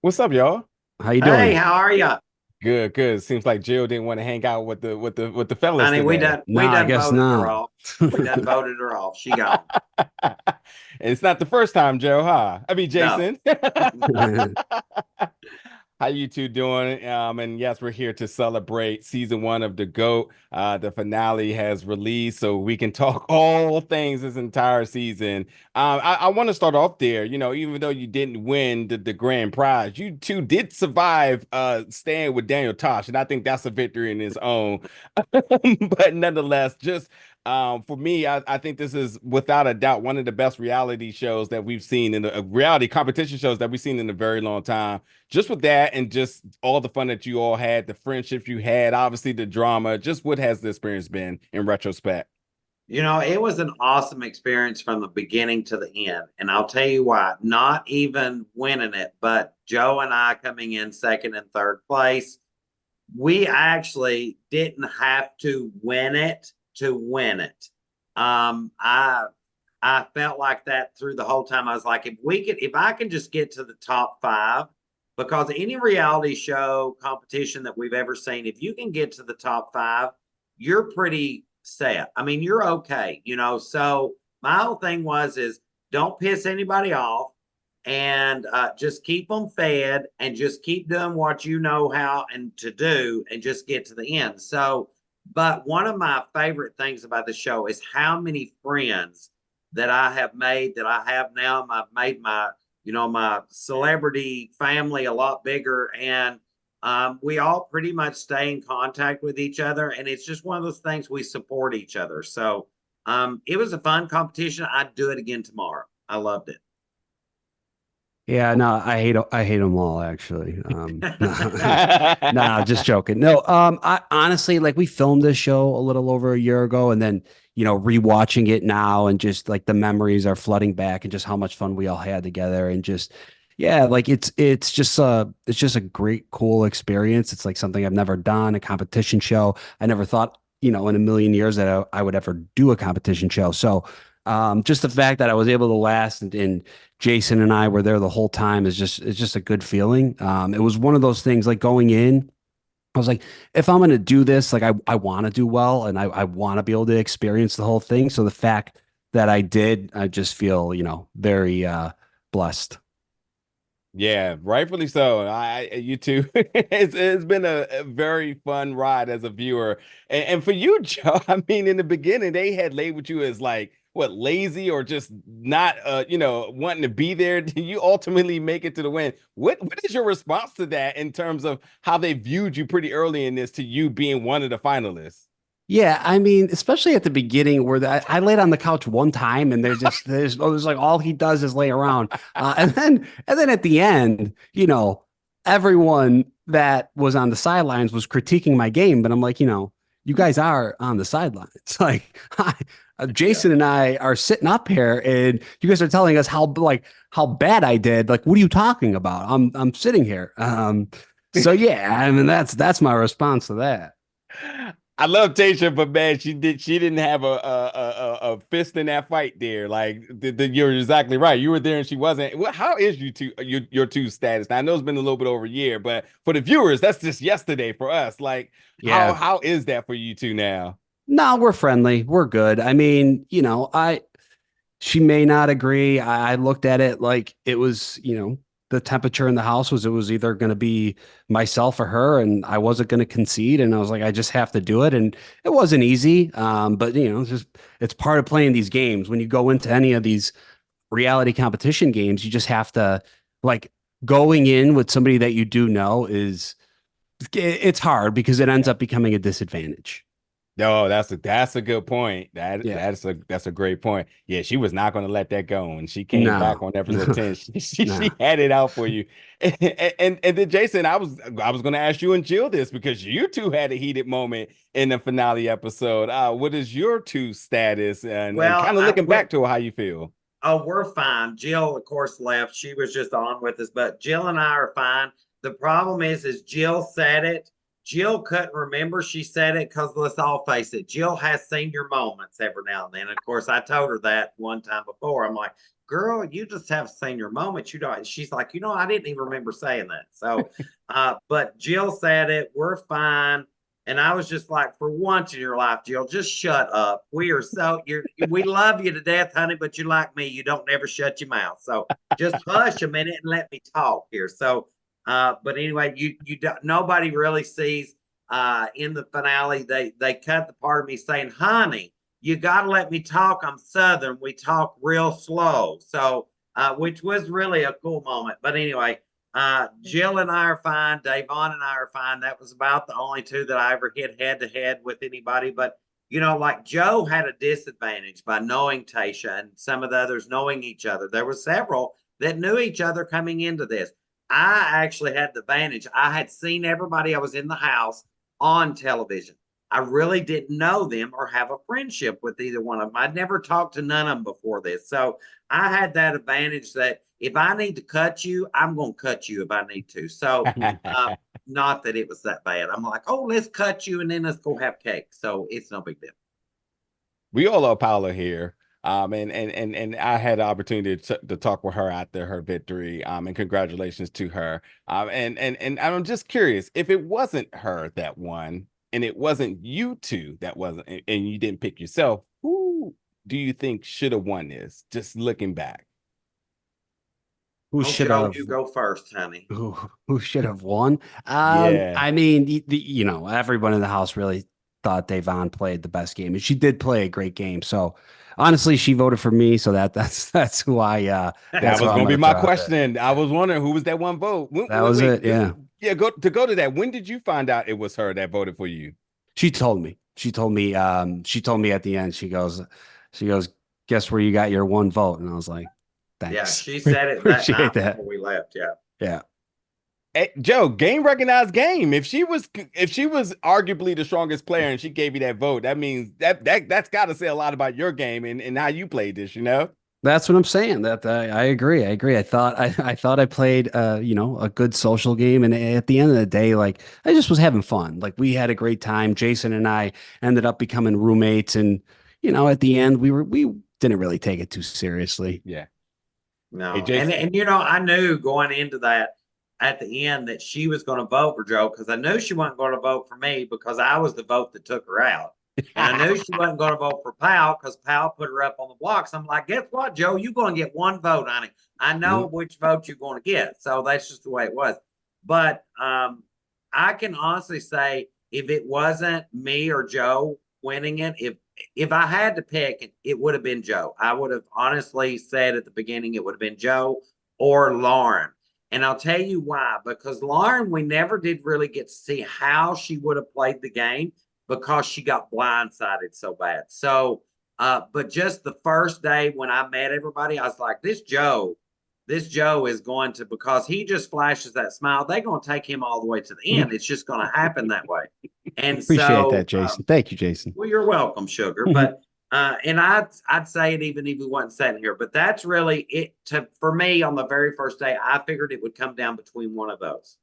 What's up, y'all? How you Hey, doing? how are you? Good, good. Seems like Jill didn't want to hang out with the fellas Honey, we today. done we Nah, I done guess voted her not. off. We done voted her off. She gone. And it's not the first time, Joe, huh? I mean, No. Jason. How you two doing? And yes, we're here to celebrate season one of the GOAT. The finale has released, so we can talk all things this entire season. I want to start off there. Even though you didn't win the grand prize, you two did survive staying with Daniel Tosh, and I think that's a victory in its own. But nonetheless, just for me, I think this is without a doubt one of the best reality shows that we've seen in the reality competition shows that we've seen in a very long time. Just with that and just all the fun that you all had, the friendships you had, obviously the drama, just what has the experience been in retrospect? It was an awesome experience from the beginning to the end. And I'll tell you why, not even winning it, but Joe and I coming in second and third place, we actually didn't have to win it to win it. I felt like that through the whole time. I was like, if I can just get to the top five, because any reality show competition that we've ever seen, if you can get to the top five, you're pretty set. I mean, you're okay. So my whole thing is don't piss anybody off and just keep them fed and just keep doing what you know how and to do and just get to the end. So, but one of my favorite things about the show is how many friends that I have made that I have now. I've made my celebrity family a lot bigger, and we all pretty much stay in contact with each other. And it's just one of those things we support each other. So it was a fun competition. I'd do it again tomorrow. I loved it. Yeah, no, I hate them all actually. No, just joking. No, I honestly like we filmed this show a little over a year ago, and then rewatching it now, and just like the memories are flooding back, and just how much fun we all had together, and just yeah, like it's just a great cool experience. It's like something I've never done, a competition show. I never thought in a million years that I would ever do a competition show. So just the fact that I was able to last and Jason and I were there the whole time is just it's just a good feeling. It was one of those things like going in. I was like, if I'm going to do this, like I want to do well and I want to be able to experience the whole thing. So the fact that I did, I just feel, very blessed. Yeah, rightfully so. You too. It's been a very fun ride as a viewer, and for you, Joe. I mean, in the beginning, they had labeled you as like what lazy or just not, wanting to be there. You ultimately make it to the win. What is your response to that in terms of how they viewed you pretty early in this to you being one of the finalists? Yeah, I mean, especially at the beginning where I laid on the couch one time and there's it was like all he does is lay around. And then at the end, everyone that was on the sidelines was critiquing my game, but I'm like, you guys are on the sidelines. Like Yeah. Jason and I are sitting up here and you guys are telling us how bad I did. Like, what are you talking about? I'm sitting here. So yeah, I mean that's my response to that. I love Tasha, but man, she didn't have a fist in that fight there. Like you're exactly right. You were there and she wasn't. How is your two status? Now I know it's been a little bit over a year, but for the viewers, that's just yesterday for us. Like how Yeah. how is that for you two now? No, we're friendly. We're good. I mean, she may not agree. I looked at it like it was, the temperature in the house was it was either going to be myself or her, and I wasn't going to concede. And I was like, I just have to do it. And it wasn't easy. But it's part of playing these games. When you go into any of these reality competition games, you just have to like going in with somebody that you do know it's hard because it ends up becoming a disadvantage. No, that's a good point. That Yeah. that's a great point. Yeah, she was not going to let that go, and she came back No. on episode 10. She No. had it out for you. And then Jason, I was going to ask you and Jill this because you two had a heated moment in the finale episode. What is your two status and Well, kind of looking back to how you feel? we're fine. Jill, of course, left. She was just on with us, but Jill and I are fine. The problem is Jill said it. Jill couldn't remember she said it because let's all face it, Jill has senior moments every now and then. Of course, I told her that one time before. I'm like, girl, you just have senior moments. You don't. She's like, I didn't even remember saying that. So, but Jill said it. We're fine. And I was just like, for once in your life, Jill, just shut up. We love you to death, honey, but you like me, you don't never shut your mouth. So just hush a minute and let me talk here. So, but anyway, you don't, nobody really sees in the finale. They cut the part of me saying, "Honey, you got to let me talk. I'm Southern. We talk real slow." So, which was really a cool moment. But anyway, Jill and I are fine. Davon and I are fine. That was about the only two that I ever hit head to head with anybody. But like Joe had a disadvantage by knowing Tasha and some of the others knowing each other. There were several that knew each other coming into this. I actually had the advantage. I had seen everybody. I was in the house on television. I really didn't know them or have a friendship with either one of them. I'd never talked to none of them before this. So I had that advantage that if I need to cut you, I'm going to cut you if I need to. So, not that it was that bad. I'm like, oh, let's cut you and then let's go have cake. So it's no big deal. We all love Paula here. And I had the opportunity to talk with her after her victory. And congratulations to her. And I'm just curious, if it wasn't her that won, and it wasn't you two that wasn't, and you didn't pick yourself, who do you think should have won this? Just looking back. Who should have? You go first, honey. Who should have won? Yeah. I mean, everyone in the house really thought Davon played the best game, and she did play a great game. So honestly, she voted for me. So that's who I. That That's was who I'm going to be gonna my throw out there. question. I was wondering who was that one vote. That was it. Yeah. Yeah. Go to that. When did you find out it was her that voted for you? She told me. She told me. She told me at the end. She goes. Guess where you got your one vote? And I was like, Yeah, thanks. she said it that Appreciate night that. before we left. Yeah. Yeah. Hey, Joe, game recognized game. If she was arguably the strongest player and she gave you that vote, that means that's got to say a lot about your game and how you played this. That's what I'm saying. That I agree. I agree. I thought I played a good social game, and at the end of the day, like I just was having fun. Like we had a great time. Jason and I ended up becoming roommates, and at the end we didn't really take it too seriously. Yeah. No. Hey, Jason. And I knew going into that at the end that she was going to vote for Joe because I knew she wasn't going to vote for me because I was the vote that took her out. And I knew she wasn't going to vote for Powell because Powell put her up on the blocks. I'm like, guess what, Joe? You're going to get one vote, honey. I know which vote you're going to get. So that's just the way it was. But I can honestly say if it wasn't me or Joe winning it, if I had to pick, it would have been Joe. I would have honestly said at the beginning it would have been Joe or Lauren. And I'll tell you why. Because Lauren, we never did really get to see how she would have played the game because she got blindsided so bad. So, but just the first day when I met everybody, I was like, this Joe is going to, because he just flashes that smile, they're going to take him all the way to the end. It's just going to happen that way. And Appreciate that, Jason. Thank you, Jason. Well, you're welcome, sugar. But and I'd say it even if we wasn't sitting here. But that's really it for me on the very first day. I figured it would come down between one of those.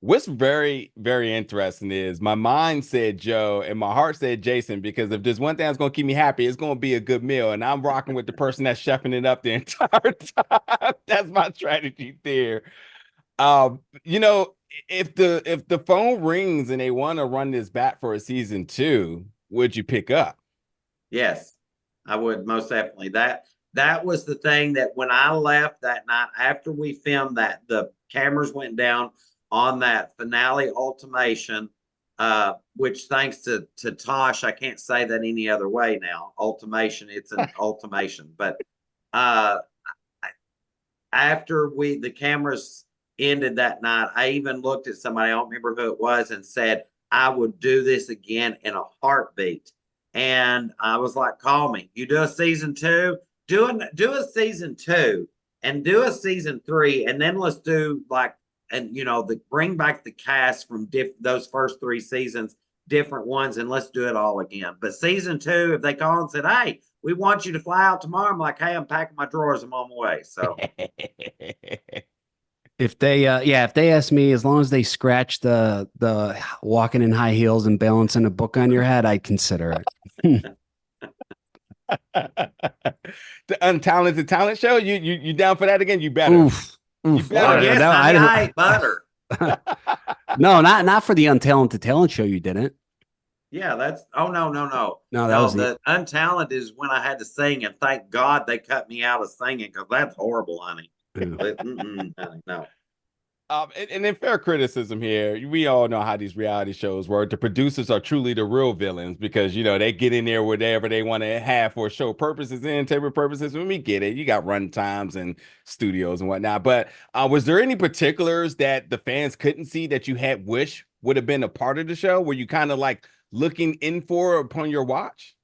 What's very, very interesting is my mind said Joe and my heart said Jason, because if there's one thing that's going to keep me happy, it's going to be a good meal. And I'm rocking with the person that's chefing it up the entire time. That's my strategy there. You know, if the phone rings and they want to run this back for a season 2, would you pick up? Yes, I would most definitely. That was the thing that when I left that night after we filmed that, the cameras went down on that finale ultimation, which thanks to Tosh, I can't say that any other way now. Ultimation, it's an ultimation. But after the cameras ended that night, I even looked at somebody, I don't remember who it was, and said, I would do this again in a heartbeat. And I was like, call me. You do a season 2, do a season 2 and do a season 3. And then let's do bring back the cast from those first 3 seasons, different ones, and let's do it all again. But season 2, if they call and said, hey, we want you to fly out tomorrow, I'm like, hey, I'm packing my drawers, I'm on my way. So If they if they ask me, as long as they scratch the walking in high heels and balancing a book on your head, I'd consider it. The Untalented Talent Show. You down for that again? You better. Oof. You Oof. Oh better. yes, No, I honey, don't. I ate butter. No, not for the Untalented Talent Show. You didn't. Yeah, that's no. No, that No, was the. the untalented is when I had to sing, and thank God they cut me out of singing because that's horrible, honey. But, honey, no. And then fair criticism here. We all know how these reality shows work. The producers are truly the real villains because they get in there whatever they want to have for show purposes, entertainment purposes. When we get it, you got run times and studios and whatnot. But was there any particulars that the fans couldn't see that you had wish would have been a part of the show? Were you kind of like looking in for upon your watch?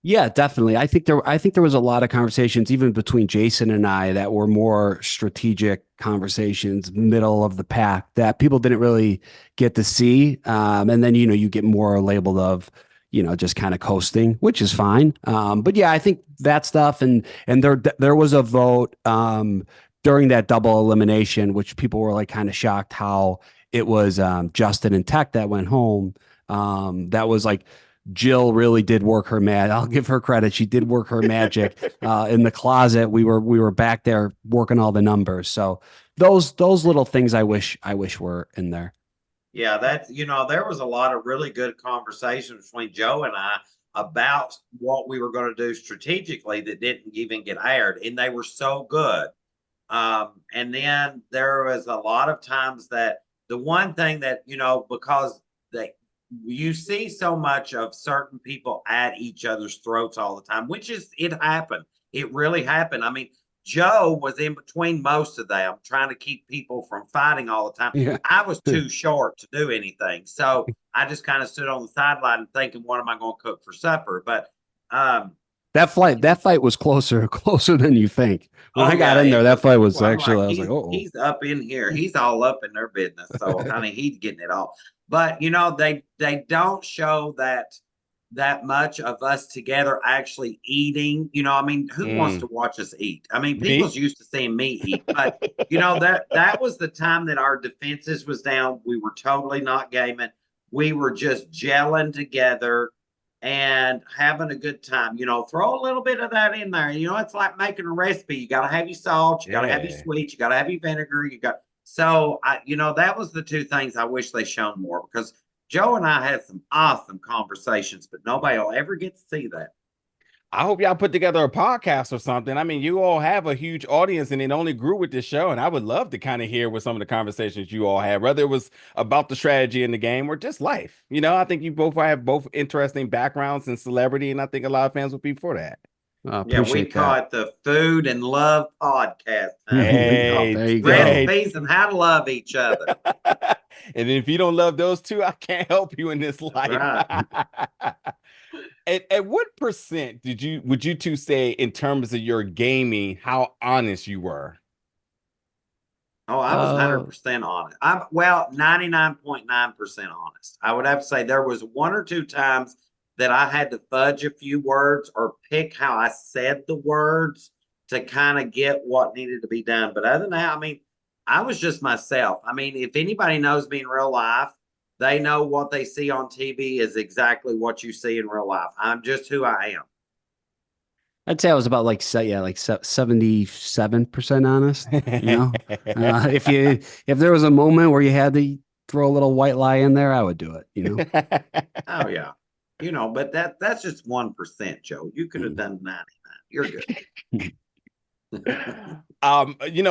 Yeah, definitely. I think there was a lot of conversations even between Jason and I that were more strategic conversations, middle of the pack that people didn't really get to see. And then you get more labeled of just kind of coasting, which is fine. But yeah, I think that stuff and there was a vote during that double elimination, which people were like kind of shocked how it was Justin and Tech that went home. That was like Jill really did work her I'll give her credit. She did work her magic in the closet. We were back there working all the numbers. So those little things I wish were in there. Yeah, that's there was a lot of really good conversation between Joe and I about what we were going to do strategically that didn't even get aired, and they were so good. And then there was a lot of times that the one thing that because they you see so much of certain people at each other's throats all the time, which is it happened. It really happened. I mean, Joe was in between most of them, trying to keep people from fighting all the time. Yeah. I was too short to do anything. So I just kind of stood on the sideline thinking, what am I going to cook for supper? But That fight was closer than you think. When oh I got yeah, in there, it that was. fight was Well, I'm actually, like, I was like, oh, he's up in here. He's all up in their business. So honey, he's getting it all. But they don't show that much of us together actually eating. I mean, who wants Mm, to watch us eat? I mean, me? people's used to seeing me eat, but that was the time that our defenses was down. We were totally not gaming. We were just gelling together and having a good time. Throw a little bit of that in there. It's like making a recipe. You got to have your salt, you got to have your Yeah. sweet, you got to have your vinegar. So that was the two things I wish they shown more because Joe and I had some awesome conversations, but nobody will ever get to see that. I hope y'all put together a podcast or something. I mean, you all have a huge audience and it only grew with this show. And I would love to kind of hear what some of the conversations you all had, whether it was about the strategy in the game or just life. I think you both have both interesting backgrounds in celebrity, and I think a lot of fans would be for that. Yeah, we appreciate call that. it the Food and Love Podcast, honey. There you go. Hey, There you go. hey. Recipes and how to love each other. And if you don't love those two, I can't help you in this That's life. right. At what percent would you two say in terms of your gaming, how honest you were? Oh, I was Uh, 100% honest. I'm 99.9% honest. I would have to say there was one or two times that I had to fudge a few words or pick how I said the words to kind of get what needed to be done. But other than that, I mean, I was just myself. I mean, if anybody knows me in real life, they know what they see on TV is exactly what you see in real life. I'm just who I am. I'd say I was about like 77% honest. If there was a moment where you had to throw a little white lie in there, I would do it. Oh yeah. But that's just 1%, Joe. You could have done 99. You're good.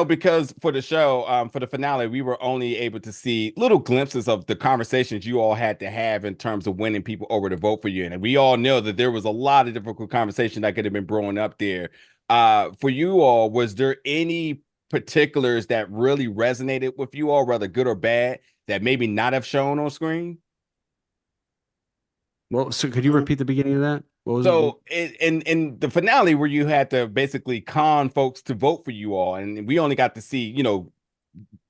Because for the show, for the finale, we were only able to see little glimpses of the conversations you all had to have in terms of winning people over to vote for you. And we all know that there was a lot of difficult conversation that could have been brewing up there. For you all, was there any particulars that really resonated with you all, whether good or bad, that maybe not have shown on screen? Well, so could you repeat the beginning of that? What was it? So in the finale where you had to basically con folks to vote for you all, and we only got to see,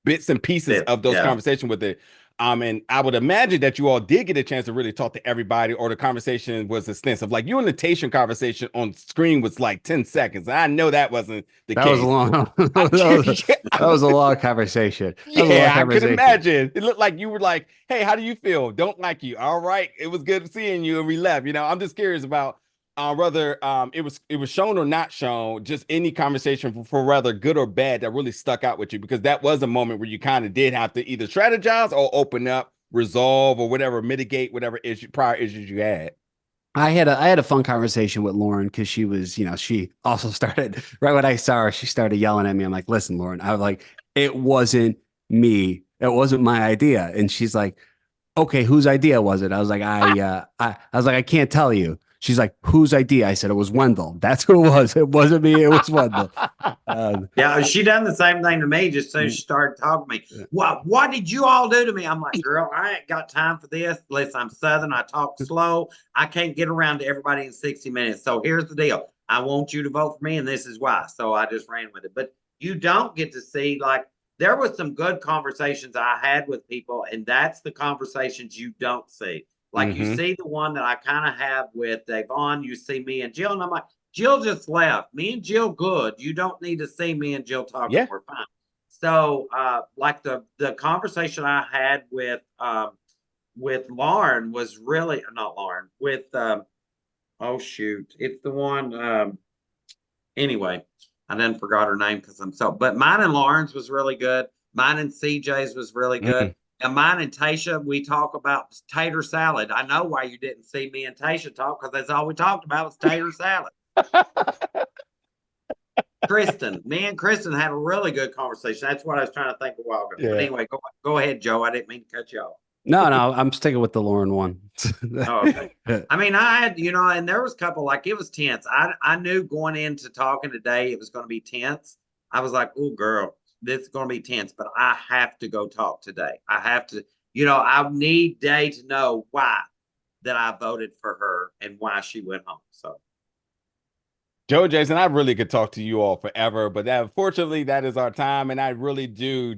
bits and pieces of those Yeah. conversations with it. And I would imagine that you all did get a chance to really talk to everybody, or the conversation was extensive. Like you and the Tation conversation on screen was like 10 seconds. And I know that wasn't the That was a case. long, I that was a long conversation. That was a long yeah, I could conversation. imagine. It looked like you were like, "Hey, how do you feel? Don't like you. All right, it was good seeing you, and we left." I'm just curious about whether it was shown or not shown. Just any conversation for whether good or bad that really stuck out with you, because that was a moment where you kind of did have to either strategize or open up, resolve, or whatever, mitigate whatever prior issues you had. I had a fun conversation with Lauren because she was, she also started right when I saw her, she started yelling at me. I'm like, listen, Lauren, I was like, it wasn't me. It wasn't my idea. And she's like, okay, whose idea was it? I was like, I can't tell you. She's like, whose idea? I said, it was Wendell. That's who it was. It wasn't me. It was Wendell. Yeah, she done the same thing to me just as soon as she started talking to me. What did you all do to me? I'm like, girl, I ain't got time for this. Listen, I'm Southern. I talk slow. I can't get around to everybody in 60 minutes. So here's the deal. I want you to vote for me, and this is why. So I just ran with it. But you don't get to see, like, there was some good conversations I had with people, and that's the conversations you don't see. Like you see the one that I kind of have with Davon, you see me and Jill, and I'm like, Jill just left. Me and Jill good. You don't need to see me and Jill talking. Yeah. We're fine. So like the conversation I had with Lauren was really not Lauren, with oh shoot. It's the one anyway, I then forgot her name because I'm so, but mine and Lauren's was really good. Mine and CJ's was really good. And mine and Tasha, we talk about tater salad. I know why you didn't see me and Tasha talk, because that's all we talked about was tater salad. Me and Kristen had a really good conversation. That's what I was trying to think a while ago. Yeah. But anyway, go ahead, Joe. I didn't mean to cut you off. No, I'm sticking with the Lauren one. Oh, okay. I mean, I had, and there was a couple, like, it was tense. I knew going into talking today it was going to be tense. I was like, oh, girl, this is going to be tense, but I have to go talk today. I have to, I need Day to know why that I voted for her and why she went home. So. Joe, Jason, I really could talk to you all forever, but unfortunately, that is our time. And I really do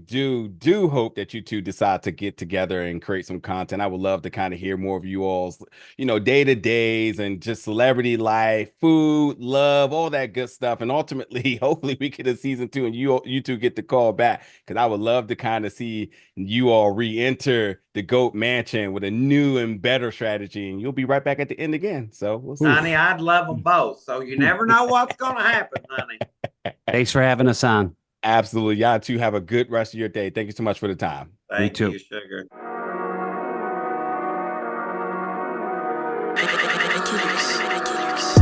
hope that you two decide to get together and create some content. I would love to kind of hear more of you all's, day-to-days and just celebrity life, food, love, all that good stuff. And ultimately, hopefully we get a season 2 and you two get the call back, because I would love to kind of see you all re-enter the GOAT Mansion with a new and better strategy. And you'll be right back at the end again. So we'll see. Honey, I'd love them both. So you never know what's going to happen, honey. Thanks for having us on. Absolutely. Y'all too have a good rest of your day. Thank you so much for the time. Thank too. you, sugar. Ricky Lux.